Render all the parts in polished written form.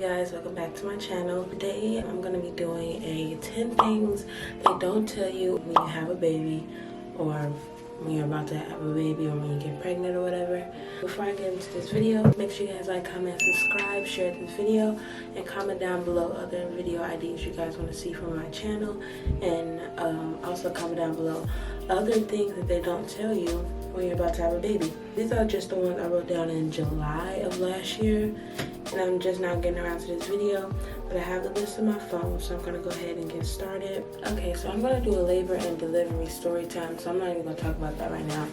guys, welcome back to my channel. Today I'm going to be doing a 10 things they don't tell you when you have a baby, or when you're about to have a baby, or when you get pregnant or whatever. Before I get into this video, make sure you guys like, comment, subscribe, share this video, and comment down below other video ideas you guys want to see from my channel. And also comment down below other things that they don't tell you when you're about to have a baby. These are just the ones I wrote down in July of last year, and I'm just now getting around to this video, but I have the list on my phone, so I'm gonna go ahead and get started. Okay, so I'm gonna do a labor and delivery story time, so I'm not even gonna talk about that right now.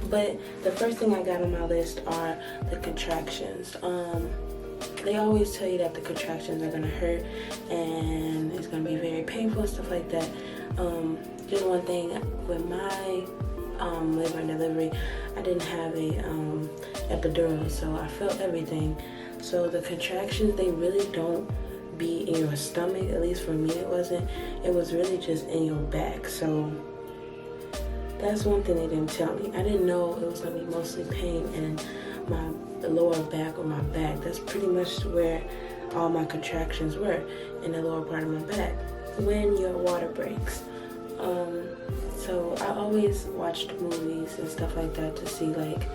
But the first thing I got on my list are the contractions. They always tell you that the contractions are gonna hurt and it's gonna be very painful and stuff like that. Just one thing with my labor and delivery, I didn't have a epidural, so I felt everything. So the contractions, they really don't be in your stomach. At least for me, it wasn't. It was really just in your back. So that's one thing they didn't tell me. I didn't know it was gonna be mostly pain in the lower back or my back. That's pretty much where all my contractions were, in the lower part of my back. When your water breaks. So I always watched movies and stuff like that to see like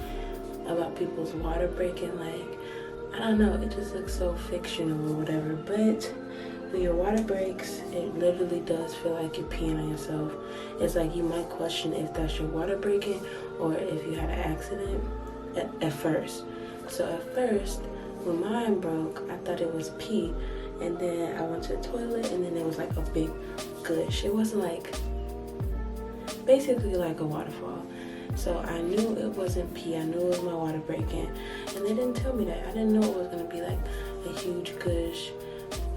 about people's water breaking. Like, I don't know, it just looks so fictional or whatever. But when your water breaks, it literally does feel like you're peeing on yourself. It's like you might question if that's your water breaking or if you had an accident at first. So at first, when mine broke, I thought it was pee, and then I went to the toilet, and then it was like a big gush. It wasn't like, basically like a waterfall. So I knew it wasn't pee. I knew it was my water breaking, and they didn't tell me that. I didn't know it was gonna be like a huge gush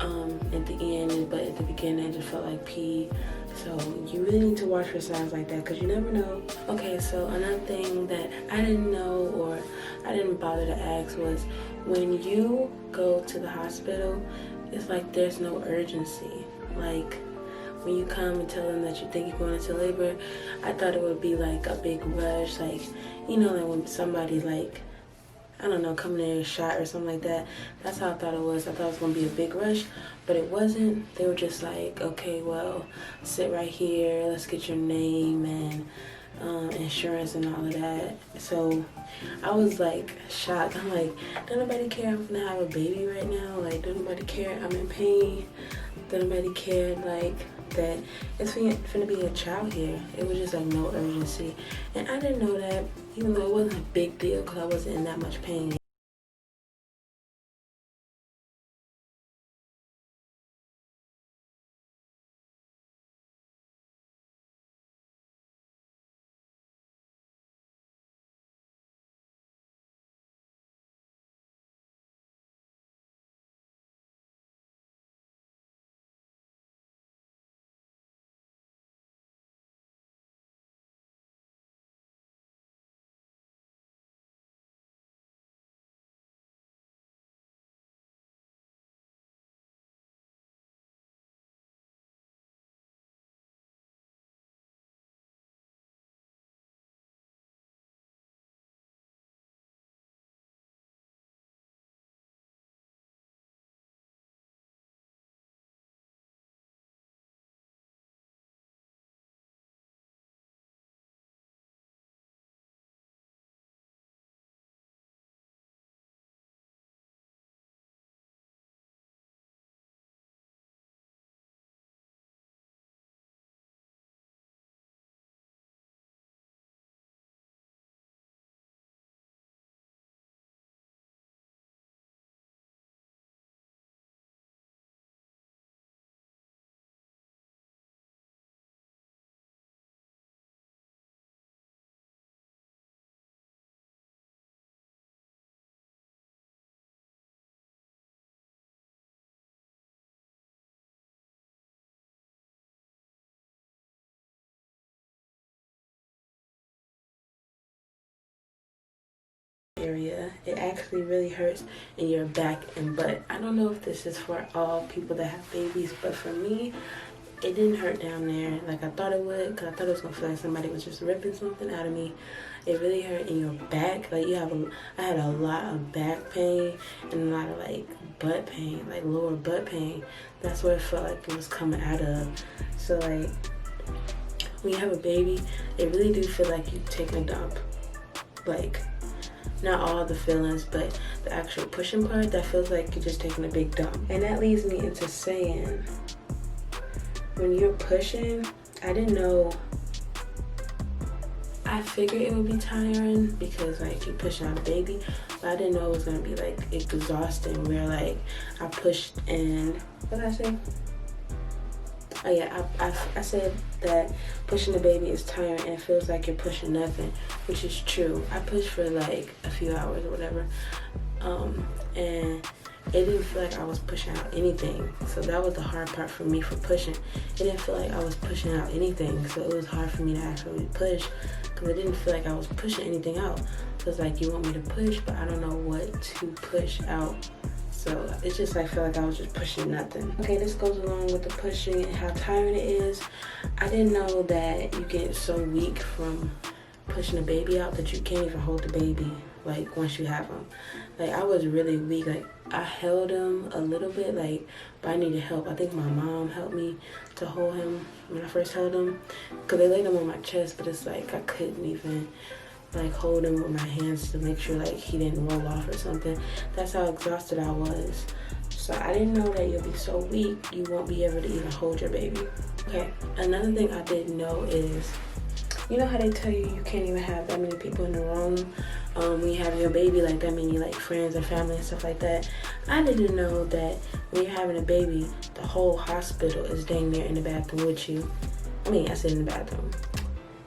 at the end, but at the beginning it just felt like pee. So you really need to watch for signs like that, because you never know. Okay, so another thing that I didn't know, or I didn't bother to ask, was when you go to the hospital, it's like there's no urgency. Like, when you come and tell them that you think you're going into labor, I thought it would be like a big rush, like, you know, like when somebody's like, I don't know, coming in a shot or something like that. That's how I thought it was. I thought it was going to be a big rush, but it wasn't. They were just like, okay, well, sit right here, let's get your name and insurance and all of that. So I was like shocked. I'm like, don't nobody care I'm gonna have a baby right now? Like, don't nobody care I'm in pain? Don't nobody care like that it's finna be a child here? It was just like no urgency, and I didn't know that, even though it wasn't a big deal because I wasn't in that much pain. Area, it actually really hurts in your back and butt. I don't know if this is for all people that have babies, but for me, it didn't hurt down there like I thought it would, because I thought it was gonna feel like somebody was just ripping something out of me. It really hurt in your back. Like I had a lot of back pain and a lot of like butt pain, like lower butt pain. That's where it felt like it was coming out of. So like when you have a baby, it really do feel like you taking a dump. Like not all the feelings, but the actual pushing part, that feels like you're just taking a big dump. And that leads me into saying, when you're pushing, I didn't know, I figured it would be tiring because like you're pushing out a baby, but I didn't know it was gonna be like exhausting where like I pushed and, what did I say? Oh yeah, I said that pushing the baby is tiring and it feels like you're pushing nothing, which is true. I pushed for like a few hours or whatever, and it didn't feel like I was pushing out anything. So that was the hard part for me for pushing. It didn't feel like I was pushing out anything, so it was hard for me to actually push because it didn't feel like I was pushing anything out. So it's like you want me to push, but I don't know what to push out. So it's just like, I feel like I was just pushing nothing. Okay, this goes along with the pushing and how tiring it is. I didn't know that you get so weak from pushing a baby out that you can't even hold the baby, like once you have him. Like I was really weak. Like I held him a little bit, like, but I needed help. I think my mom helped me to hold him when I first held him, because they laid him on my chest, but it's like I couldn't even like hold him with my hands to make sure like he didn't roll off or something. That's how exhausted I was. So I didn't know that you'll be so weak you won't be able to even hold your baby. Okay, another thing I didn't know is, you know how they tell you can't even have that many people in the room when you have your baby, like that many like friends and family and stuff like that. I didn't know that when you're having a baby, the whole hospital is dang near in the bathroom with you. I mean, I said in the bathroom,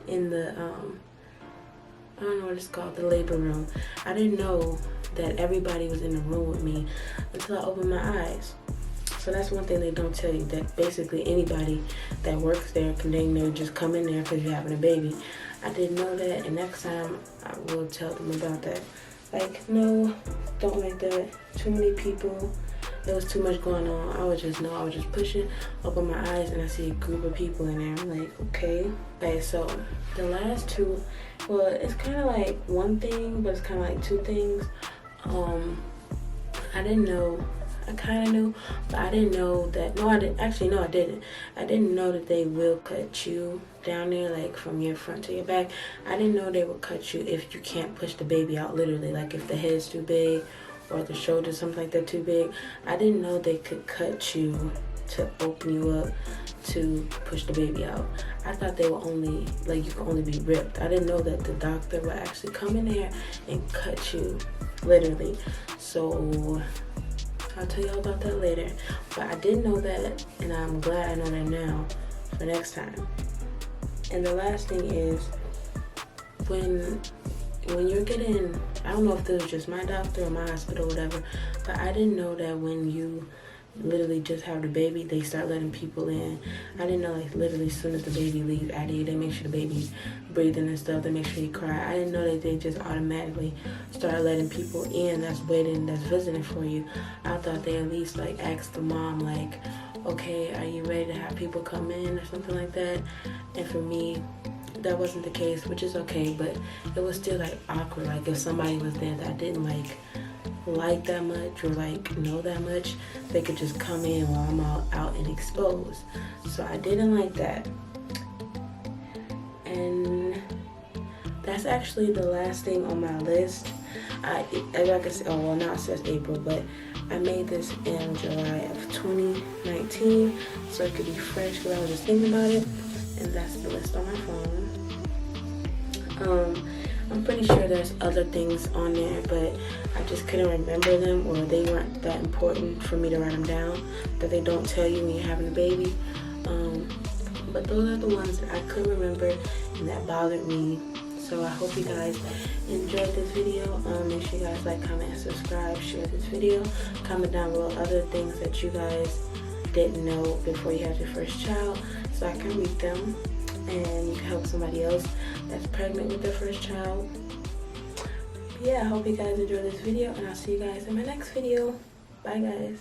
in the I don't know what it's called, the labor room. I didn't know that everybody was in the room with me until I opened my eyes. So that's one thing they don't tell you, that basically anybody that works there can dang near just come in there because you're having a baby. I didn't know that, and next time I will tell them about that. Like, no, don't like that. Too many people. There was too much going on. I was just pushing, open my eyes, and I see a group of people in there. I'm like, okay. Okay, so the last two, well, it's kind of like one thing, but it's kind of like two things. I didn't know. I kind of knew, but I didn't know that. No, I didn't. Actually, no, I didn't. I didn't know that they will cut you down there, like from your front to your back. I didn't know they would cut you if you can't push the baby out, literally. Like if the head's too big or the shoulders, something like that, too big. I didn't know they could cut you to open you up to push the baby out. I thought they were only, like, you could only be ripped. I didn't know that the doctor would actually come in there and cut you, literally. So I'll tell y'all about that later. But I didn't know that, and I'm glad I know that now for next time. And the last thing is, when you're getting, I don't know if this was just my doctor or my hospital or whatever, but I didn't know that when you literally just have the baby, they start letting people in. I didn't know, like, literally as soon as the baby leaves out of you, they make sure the baby's breathing and stuff, they make sure you cry. I didn't know that they just automatically start letting people in that's waiting, that's visiting for you. I thought they at least like asked the mom, like, okay, are you ready to have people come in or something like that? And for me, that wasn't the case, which is okay, but it was still like awkward. Like if somebody was there that I didn't like that much or like know that much, they could just come in while I'm all out and exposed. So I didn't like that. And that's actually the last thing on my list. As I can say, oh well, now it says April, but I made this in July of 2019, so it could be fresh because I was just thinking about it. And that's the list on my phone. I'm pretty sure there's other things on there, but I just couldn't remember them, or they weren't that important for me to write them down, that they don't tell you when you're having a baby. But those are the ones that I could remember and that bothered me. So I hope you guys enjoyed this video. Make sure you guys like, comment, and subscribe. Share this video. Comment down below other things that you guys didn't know before you had your first child, so I can read them and you can help somebody else that's pregnant with their first child. But yeah, I hope you guys enjoyed this video, and I'll see you guys in my next video. Bye guys.